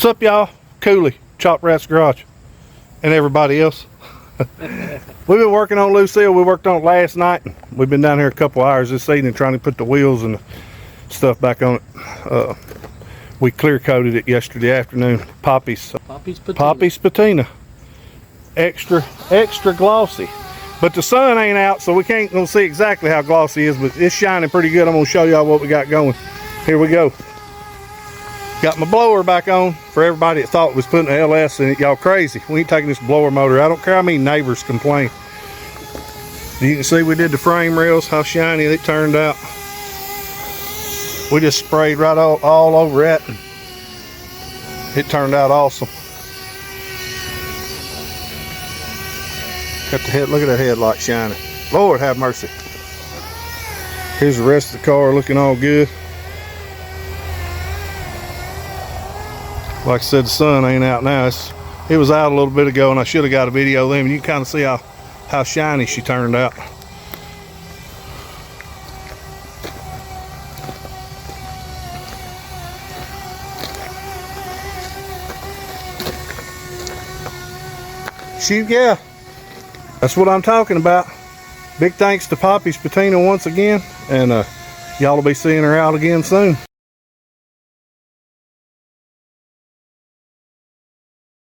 What's up, y'all? Cooley, Chop Rat's Garage, and everybody else. We've been working on Lucille. We worked on it last night. We've been down here a couple hours this evening trying to put the wheels and the stuff back on it. We clear coated it yesterday afternoon. Poppy's Patina. Extra glossy. But the sun ain't out, so we can't gonna see exactly how glossy it is, but it's shining pretty good. I'm gonna show y'all what we got going. Here we go. Got my blower back on for everybody that thought was putting an LS in it. Y'all crazy. We ain't taking this blower motor. I don't care how many neighbors complain. You can see we did the frame rails, how shiny it turned out. We just sprayed right all over it. It turned out awesome. Got the head, look at that headlight shining. Lord have mercy. Here's the rest of the car looking all good. Like I said, the sun ain't out now. It was out a little bit ago, and I should have got a video of them. You can kind of see how shiny she turned out. Shoot, yeah. That's what I'm talking about. Big thanks to Poppy's Patina once again, and y'all will be seeing her out again soon.